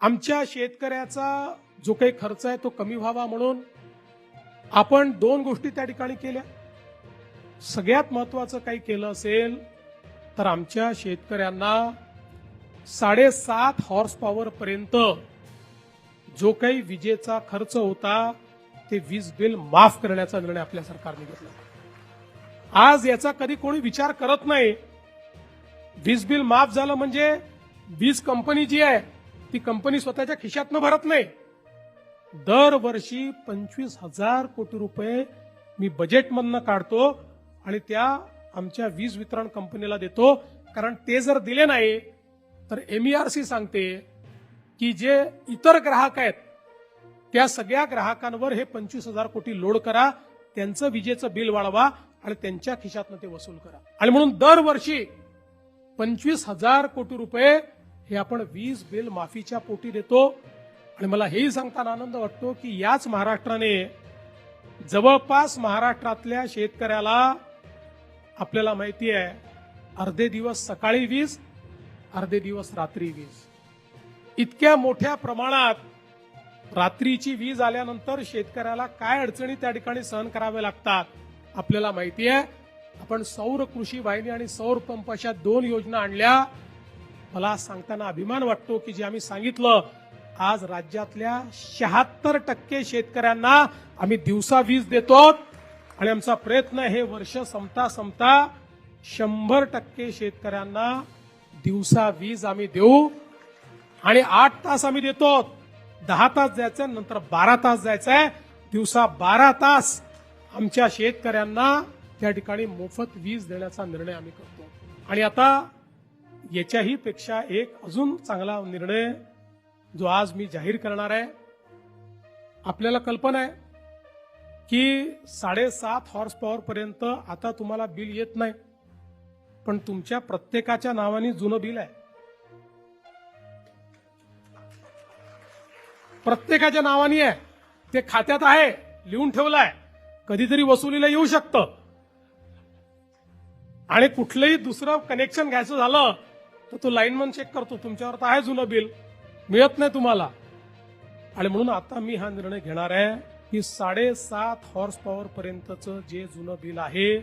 आमच्या शेतकऱ्याचा जो काही खर्च आहे तो कमी व्हावा म्हणून आपण दोन गोष्टी त्या ठिकाणी केल्या. सगळ्यात महत्त्वाचं काही केलं असेल तर आमच्या शेतकऱ्यांना 7.5 हॉर्स पॉवर पर्यंत जो काही विजेचा खर्च होता ते वीज बिल माफ करण्याचा निर्णय आपल्या सरकारने घेतला. आज याचा कधी कोणी विचार करत नाही. वीज बिल माफ झालं म्हणजे वीज कंपनी जी आहे ती कंपनी स्वतःच्या खिशातनं भरत नाही. दरवर्षी 25,000 कोटी रुपये मी बजेटमधनं काढतो आणि त्या आमच्या वीज वितरण कंपनीला देतो. कारण ते जर दिले नाही तर MERC सांगते की जे इतर ग्राहक आहेत त्या सगळ्या ग्राहकांवर हे 25,000 कोटी लोड करा, त्यांचं विजेचं बिल वाढवा आणि त्यांच्या खिशातनं ते वसूल करा. आणि म्हणून दरवर्षी 25,000 कोटी रुपये हे आपण वीज बिल माफीच्या पोटी देतो. आणि मला हेही सांगताना आनंद वाटतो की याच महाराष्ट्राने जवळपास महाराष्ट्रातल्या शेतकऱ्याला आपल्याला माहिती आहे अर्धे दिवस सकाळी वीज, अर्धे दिवस रात्री वीज. इतक्या मोठ्या प्रमाणात रात्रीची वीज आल्यानंतर शेतकऱ्याला काय अडचणी त्या ठिकाणी सहन कराव्या लागतात आपल्याला माहिती आहे. आपण सौर कृषी वाहिनी आणि सौर पंप अशा 2 योजना आणल्या. मला सांगताना अभिमान वाटतो की जे आम्ही सांगितलं आज राज्यातल्या 76% शेतकऱ्यांना आम्ही दिवसा वीज देतो आणि आमचा प्रयत्न हे वर्ष संपता 100% शेतकऱ्यांना दिवसा वीज आम्ही देऊ. आणि 8 तास आम्ही देतो. 10 तास जायचंय, नंतर 12 तास जायचंय. दिवसा 12 तास आमच्या शेतकऱ्यांना त्या ठिकाणी मोफत वीज देण्याचा निर्णय आम्ही करतो. आणि आता याच्याही पेक्षा एक अजून चांगला निर्णय जो आज मी जाहीर करणार आहे. आपल्याला कल्पना आहे की 7.5 हॉर्स पॉवर पर्यंत आता तुम्हाला बिल येत नाही, पण तुमच्या प्रत्येकाच्या नावाने जुनं बिल आहे. प्रत्येकाच्या नावाने आहे, ते खात्यात आहे, लिहून ठेवलं आहे. कधीतरी वसुलीला येऊ शकतं आणि कुठलंही दुसरं कनेक्शन घ्यायचं झालं तर तो लाईनमन चेक करतो तुमच्यावर तर आहे जुनं बिल, मिळत नाही तुम्हाला. आणि म्हणून आता मी हा निर्णय घेणार आहे की 7.5 हॉर्स पॉवर पर्यंतचं जे जुनं बिल आहे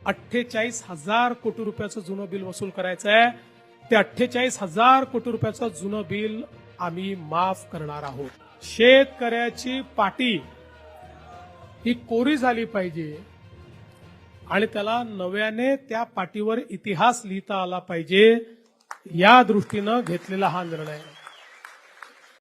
48,000 कोटी रुपयाचं जुनं बिल वसूल करायचं आहे. ते 48,000 कोटी रुपयाचं जुनं बिल आम्ही माफ करणार आहोत. शेतकऱ्याची पाटी ही कोरी झाली पाहिजे आणि त्याला नव्याने त्या पाटीवर इतिहास लिहिता आला पाहिजे, या दृष्टीनं घेतलेला हा निर्णय आहे.